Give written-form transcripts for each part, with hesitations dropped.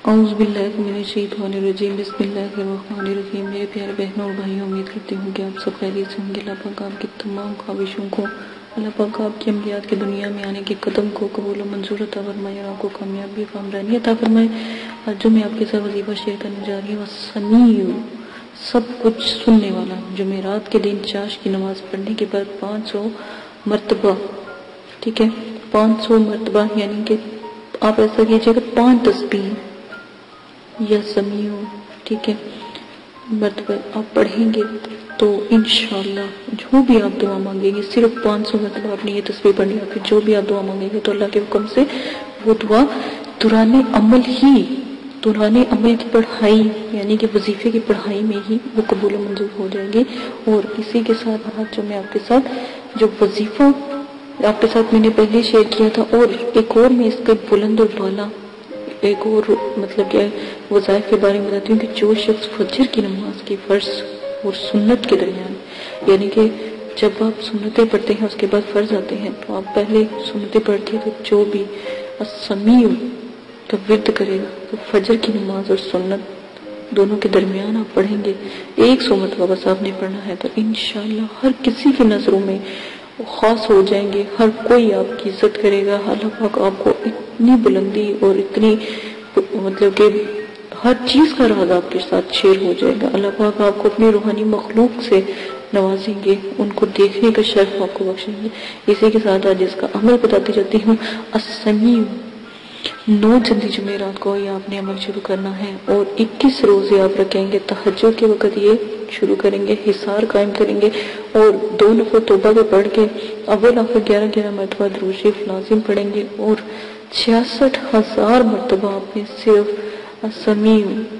اعوذ باللہ من الشیطان الرجیم بسم اللہ الرحمن الرحیم۔ میرے پیارے بہنوں اور بھائیوں، امید کرتی ہوں کہ آپ سب خیریت سے ہوں گے۔ اللہ پاک آپ کی تمام خواہشوں کو، اللہ پاک آپ کی عملیات کے دنیا میں آنے کے قدم کو قبول و منظور عطا فرمائے اور آپ کو کامیابی کامرانی عطا فرمائے۔ آج جو میں آپ کے ساتھ وظیفہ شیئر کرنے جا رہی ہوں، السمیع، سب کچھ سننے والا۔ جمعرات کے دن چاش کی نماز پڑھنے کے بعد 500 مرتبہ، ٹھیک ہے، 500 مرتبہ، یعنی کہ آپ ایسا کیجئے گا 5 تسبیح یا سمیع، ٹھیک ہے، مرتبہ آپ پڑھیں گے تو انشاءاللہ جو بھی آپ دعا مانگیں گے، صرف 500 مرتبہ آپ نے یہ تسبیح پڑھنی ہے، پھر جو بھی آپ دعا مانگیں گے تو اللہ کے حکم سے وہ دعا دوران عمل کی پڑھائی، یعنی کہ وظیفے کی پڑھائی میں ہی وہ قبول و منظور ہو جائے گی۔ اور اسی کے ساتھ آج جو میں آپ کے ساتھ جو وظیفہ آپ کے ساتھ میں نے پہلے شیئر کیا تھا، اور ایک اور میں اس کے بلند اور بالا ایک اور مطلب کہ وظائف کے بارے میں بتاتی ہوں کہ جو شخص فجر کی نماز کی فرض اور سنت کے درمیان، یعنی کہ جب آپ سنتیں پڑھتے ہیں اس کے بعد فرض آتے ہیں، تو آپ پہلے سنتیں پڑھتے ہیں، تو جو بھی السمیع کا ورد کرے گا تو فجر کی نماز اور سنت دونوں کے درمیان آپ پڑھیں گے 100 مرتبہ بس آپ نے پڑھنا ہے، تو انشاءاللہ ہر کسی کی نظروں میں خاص ہو جائیں گے، ہر کوئی آپ کی عزت کرے گا۔ اللہ پاک آپ کو اتنی بلندی اور اتنی مطلب کہ ہر چیز کا راز آپ کے ساتھ شیئر ہو جائے گا۔ اللہ پاک آپ کو اپنی روحانی مخلوق سے نوازیں گے، ان کو دیکھنے کا شرف آپ کو بخشیں گے۔ اسی کے ساتھ آج اس کا عمل بتاتی جاتی ہوں۔ السمیع، 9 چندی جمعرات کو یہ آپ نے عمل شروع کرنا ہے، اور 21 روزے آپ رکھیں گے، تہجد کے وقت یہ شروع کریں گے، حصار قائم کریں گے، اور 2 نفل توبہ کو پڑھ کے اول آخر 11 مرتبہ درود شریف لازم پڑھیں گے، اور 66,000 مرتبہ آپ نے صرف السمیع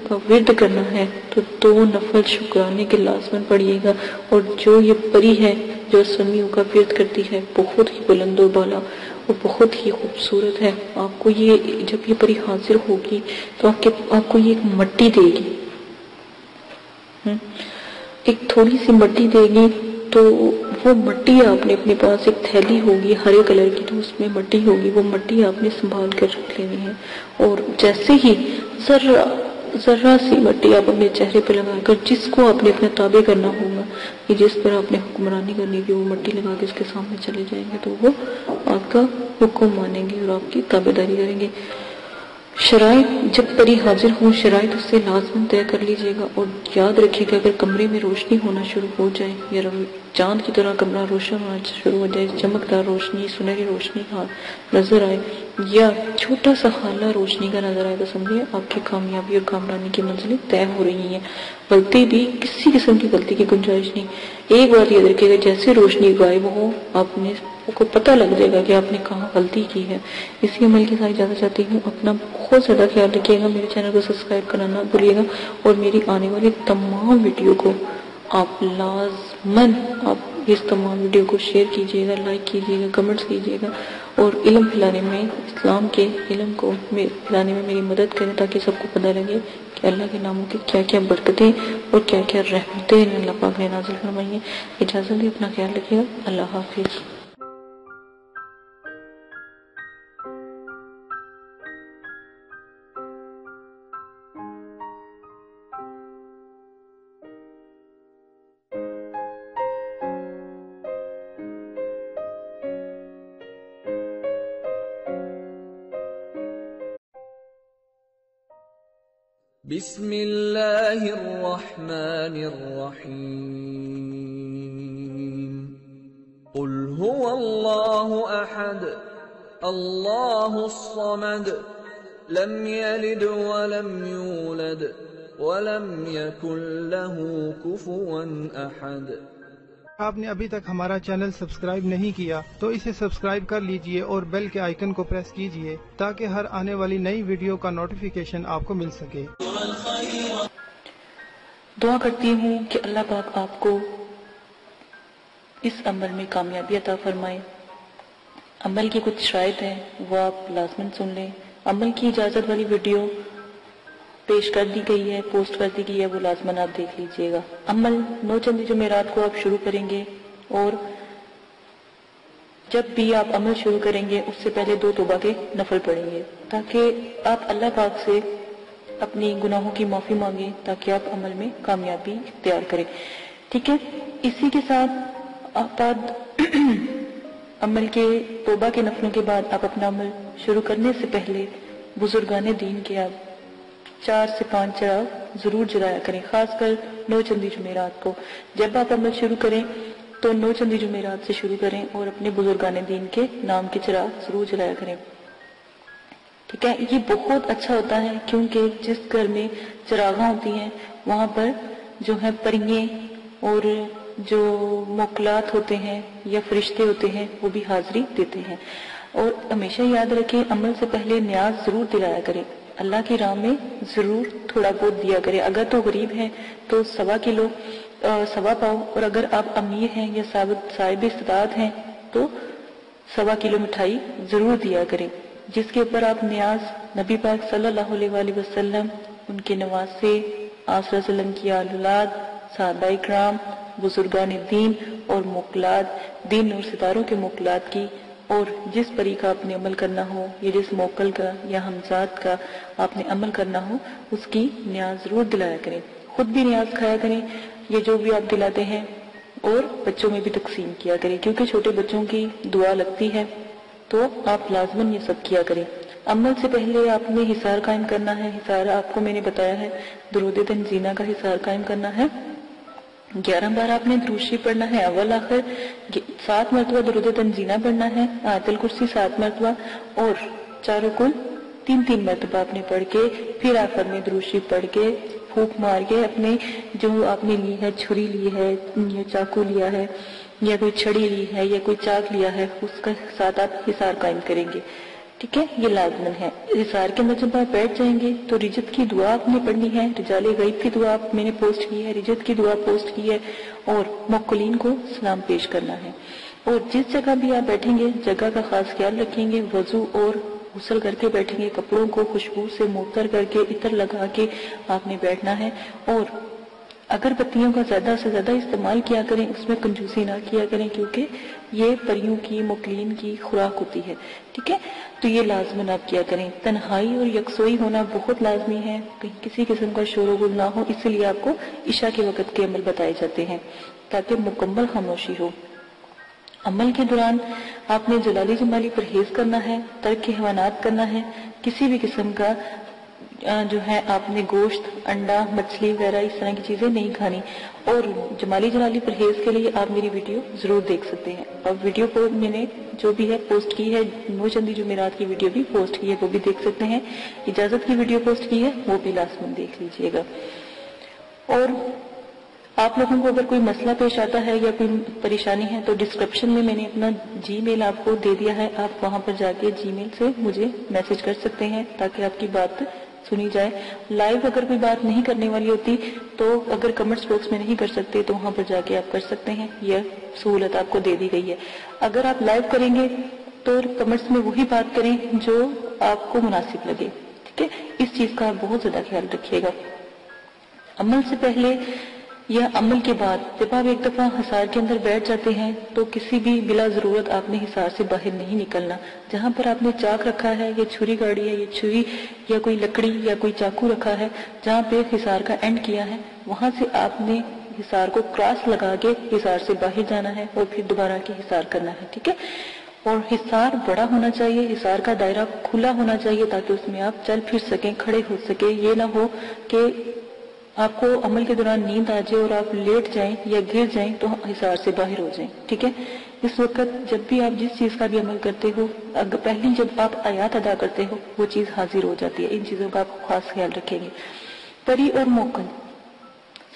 کا ورد کرنا ہے، تو 2 نفل شکرانے کے لازمن پڑھیے گا۔ اور جو یہ پری ہے جو السمیع کا ورد کرتی ہے، بہت ہی بلند و بالا اور بہت ہی خوبصورت ہے۔ آپ کو یہ جب یہ پری حاضر ہوگی تو آپ کو یہ ایک مٹی دے گی، ایک تھوڑی سی مٹی دے گی، تو وہ مٹی آپ نے اپنے پاس ایک تھیلی ہوگی ہرے کلر کی، تو اس میں مٹی ہوگی، وہ مٹی آپ نے سنبھال کر رکھ لینی ہے، اور جیسے ہی ذرہ سی مٹی آپ اپنے چہرے پہ لگا کر، جس کو آپ نے اپنا تابع کرنا ہوگا کہ جس پر آپ نے حکمرانی کرنی ہے، وہ مٹی لگا کے اس کے سامنے چلے جائیں گے، تو وہ آپ کا حکم مانیں گے اور آپ کی تابع داری کریں گے۔ شرائط، جب پری حاضر ہوں شرائط اس سے لازماً طے کر لیجئے گا، اور یاد رکھیے کہ اگر کمرے میں روشنی ہونا شروع ہو جائے، یا چاند کی طرح کمرہ روشن ہونا شروع ہو جائے، چمکدار روشنی، سنہری روشنی نظر آئے، یا چھوٹا سا خالہ روشنی کا نظر آئے، تو سمجھے آپ کی کامیابی اور کامرانی کی منزلیں طے ہو رہی ہیں۔ غلطی بھی کسی قسم کی غلطی کی گنجائش نہیں۔ ایک بات یاد رکھیے گا، جیسے روشنی غائب ہو، آپ نے کو پتہ لگ جائے گا کہ آپ نے کہاں غلطی کی ہے۔ اسی عمل کے ساتھ اجازت چاہتی ہوں، اپنا بہت زیادہ خیال رکھیے گا، میرے چینل کو سبسکرائب کرنا نہ بھولیے گا، اور میری آنے والی تمام ویڈیو کو آپ لازماً آپ اس تمام ویڈیو کو شیئر کیجئے گا، لائک کیجئے گا، کمنٹس کیجئے گا، اور علم پھیلانے میں، اسلام کے علم کو پھیلانے میں میری مدد کریں، تاکہ سب کو پتہ لگے کہ اللہ کے ناموں کی کیا کیا برکتیں اور کیا کیا رحمتیں اللہ پاک نے نازل فرمائی ہیں۔ اجازت دیں، اپنا خیال رکھیے گا، اللہ حافظ۔ بسم اللہ الرحمن الرحیم۔ قل هو اللہ احد اللہ الصمد لم یلد ولم یولد ولم یکن له کفوا احد۔ آپ نے ابھی تک ہمارا چینل سبسکرائب نہیں کیا تو اسے سبسکرائب کر لیجئے اور بیل کے آئیکن کو پریس کیجئے تاکہ ہر آنے والی نئی ویڈیو کا نوٹیفیکیشن آپ کو مل سکے۔ دعا کرتی ہوں کہ اللہ پاک آپ کو اس عمل میں کامیابی عطا فرمائے۔ عمل کی کچھ شرائط ہیں، وہ آپ لازماً سن لیں۔ عمل کی اجازت والی ویڈیو پیش کر دی گئی ہے، پوسٹ کر دی گئی ہے، وہ لازماً آپ دیکھ لیجئے گا۔ عمل 9 چندی جمعرات کو آپ شروع کریں گے، اور جب بھی آپ عمل شروع کریں گے اس سے پہلے 2 توبہ کے نفل پڑھیں گے، تاکہ آپ اللہ پاک سے اپنی گناہوں کی معافی مانگیں تاکہ آپ عمل میں کامیابی اختیار کریں. ٹھیک ہے، اسی کے ساتھ آپ عمل کے توبہ کے نفلوں کے بعد آپ اپنا عمل شروع کرنے سے پہلے بزرگان دین کے آپ 4 سے 5 چراغ ضرور جلایا کریں، خاص کر 9 چندی جمعرات کو. جب آپ عمل شروع کریں تو 9 چندی جمعرات سے شروع کریں اور اپنے بزرگان دین کے نام کے چراغ ضرور جلایا کریں. ٹھیک ہے، یہ بہت اچھا ہوتا ہے کیونکہ جس گھر میں چراغاں ہوتی ہیں وہاں پر جو ہے پریے اور جو موکلات ہوتے ہیں یا فرشتے ہوتے ہیں وہ بھی حاضری دیتے ہیں. اور ہمیشہ یاد رکھیں عمل سے پہلے نیاز ضرور دلایا کریں، اللہ کی راہ میں ضرور تھوڑا بہت دیا کریں. اگر تو غریب ہیں تو 1.25 کلو 1.25 پاؤ، اور اگر آپ امیر ہیں یا صاحب استطاعت ہیں تو 1.25 کلو مٹھائی ضرور دیا کریں، جس کے اوپر آپ نیاز نبی پاک صلی اللہ علیہ وآلہ وسلم، ان کے نواسے، آپ صلی اللہ علیہ وسلم کی آل اولاد، صحابہ اکرام، بزرگان دین اور موکلات، دین اور ستاروں کے موکلات کی، اور جس پری کا آپ نے عمل کرنا ہو یا جس موکل کا یا ہمزاد کا آپ نے عمل کرنا ہو اس کی نیاز ضرور دلایا کریں. خود بھی نیاز کھایا کریں یہ جو بھی آپ دلاتے ہیں، اور بچوں میں بھی تقسیم کیا کریں کیونکہ چھوٹے بچوں کی دعا لگتی ہے، تو آپ لازماً یہ سب کیا کریں. عمل سے پہلے آپ نے حصار قائم کرنا ہے. حصار آپ کو میں نے بتایا ہے درود تنزینہ کا حصار قائم کرنا ہے. 11 بار آپ نے درود شریف پڑھنا ہے اول آخر، 7 مرتبہ درود تنزینہ پڑھنا ہے، آیت الکرسی 7 مرتبہ، اور چاروں کل 3 مرتبہ آپ نے پڑھ کے پھر آخر میں درود شریف پڑھ کے پھونک مار کے اپنے جو آپ نے لی ہے، چھری لی ہے یا چاقو لیا ہے یا کوئی چھڑی لی ہے یا کوئی چاک لیا ہے، اس کا ساتھ آپ حصار قائم کریں گے. ٹھیک ہے، یہ لازمن ہے. حصار کے اندر جب آپ بیٹھ جائیں گے تو رجت کی دعا آپ نے پڑھنی ہے، رجال غیب کی دعا میں نے پوسٹ کی ہے، رجت کی دعا پوسٹ کی ہے، اور موکلین کو سلام پیش کرنا ہے. اور جس جگہ بھی آپ بیٹھیں گے جگہ کا خاص خیال رکھیں گے، وضو اور غسل کر کے بیٹھیں گے، کپڑوں کو خوشبو سے معطر کر کے عطر لگا کے آپ نے بیٹھنا ہے. اور اگر بتیوں کا زیادہ سے زیادہ استعمال کیا کریں، اس میں کنجوسی نہ کیا کریں کیونکہ یہ پریوں کی موکلین کی خوراک ہوتی ہے. ٹھیک ہے، تو یہ لازماً آپ کیا کریں. تنہائی اور یکسوئی ہونا بہت لازمی ہے، کہیں کسی قسم کا شور و غل نہ ہو، اس لیے آپ کو عشاء کے وقت کے عمل بتائے جاتے ہیں تاکہ مکمل خاموشی ہو. عمل کے دوران آپ نے جلالی جمالی پرہیز کرنا ہے، ترک حیوانات کرنا ہے، کسی بھی قسم کا جو ہے آپ نے گوشت، انڈا، مچھلی وغیرہ اس طرح کی چیزیں نہیں کھانی. اور جمالی جلالی پرہیز کے لیے آپ میری ویڈیو ضرور دیکھ سکتے ہیں. اور ویڈیو کو میں نے جو بھی ہے پوسٹ کی ہے، 9 چندی جمعرات کی ویڈیو بھی پوسٹ کی ہے، وہ بھی دیکھ سکتے ہیں. اجازت کی ویڈیو پوسٹ کی ہے، وہ بھی لازماً دیکھ لیجئے گا. اور آپ لوگوں کو اگر کوئی مسئلہ پیش آتا ہے یا کوئی پریشانی ہے تو ڈسکرپشن میں نے اپنا جی میل آپ کو دے دیا ہے، آپ وہاں پر جا کے جی میل سے مجھے میسج کر سکتے ہیں تاکہ آپ کی بات سنی جائے. لائیو اگر کوئی بات نہیں کرنے والی ہوتی تو اگر کمنٹس باکس میں نہیں کر سکتے تو وہاں پر جا کے آپ کر سکتے ہیں، یہ سہولت آپ کو دے دی گئی ہے. اگر آپ لائیو کریں گے تو کمنٹس میں وہی بات کریں جو آپ کو مناسب لگے. ٹھیک ہے، اس چیز کا آپ بہت زیادہ خیال رکھیے گا. عمل سے پہلے یا عمل کے بعد جب آپ ایک دفعہ حصار کے اندر بیٹھ جاتے ہیں تو کسی بھی بلا ضرورت آپ نے حصار سے باہر نہیں نکلنا. جہاں پر آپ نے چاک رکھا ہے یا چھری گاڑی ہے یا چھری یا کوئی لکڑی یا کوئی چاقو رکھا ہے، جہاں پہ حصار کا اینڈ کیا ہے وہاں سے آپ نے حصار کو کراس لگا کے حصار سے باہر جانا ہے اور پھر دوبارہ کے حصار کرنا ہے. ٹھیک ہے، اور حصار بڑا ہونا چاہیے، حصار کا دائرہ کھلا ہونا چاہیے تاکہ اس میں آپ چل پھر سکیں، کھڑے ہو سکیں. یہ نہ ہو کہ آپ کو عمل کے دوران نیند آ جائے اور آپ لیٹ جائیں یا گر جائیں تو حصار سے باہر ہو جائیں. ٹھیک ہے، اس وقت جب بھی آپ جس چیز کا بھی عمل کرتے ہو، پہلی جب آپ آیات ادا کرتے ہو وہ چیز حاضر ہو جاتی ہے. ان چیزوں کا آپ خاص خیال رکھیں گے. پری اور موکل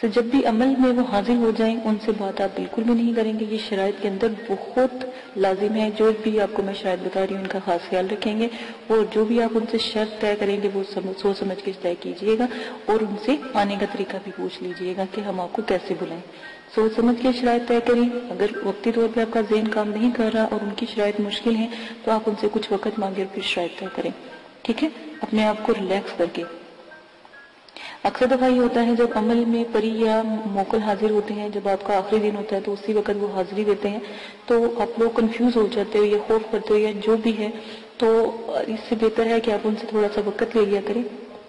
سے جب بھی عمل میں وہ حاضر ہو جائیں ان سے بات آپ بالکل بھی نہیں کریں گے. یہ شرائط کے اندر بہت لازم ہے. جو بھی آپ کو میں شرائط بتا رہی ہوں ان کا خاص خیال رکھیں گے، اور جو بھی آپ ان سے شرط طے کریں گے وہ سوچ سمجھ کے طے کیجئے گا، اور ان سے آنے کا طریقہ بھی پوچھ لیجئے گا کہ ہم آپ کو کیسے بلائیں. سوچ سمجھ کے شرائط طے کریں. اگر وقتی طور پہ آپ کا ذہن کام نہیں کر رہا اور ان کی شرائط مشکل ہیں تو آپ ان سے کچھ وقت مانگے اور پھر شرائط طے کریں. ٹھیک ہے، اپنے آپ کو ریلیکس کر کے. اکثر دفعہ یہ ہوتا ہے جب عمل میں پری یا موکل حاضر ہوتے ہیں، جب آپ کا آخری دن ہوتا ہے تو اسی وقت وہ حاضری دیتے ہیں تو آپ لوگ کنفیوز ہو جاتے ہو یا خوف کرتے ہو یا جو بھی ہے. تو اس سے بہتر ہے کہ آپ ان سے تھوڑا سا وقت لے لیا کریں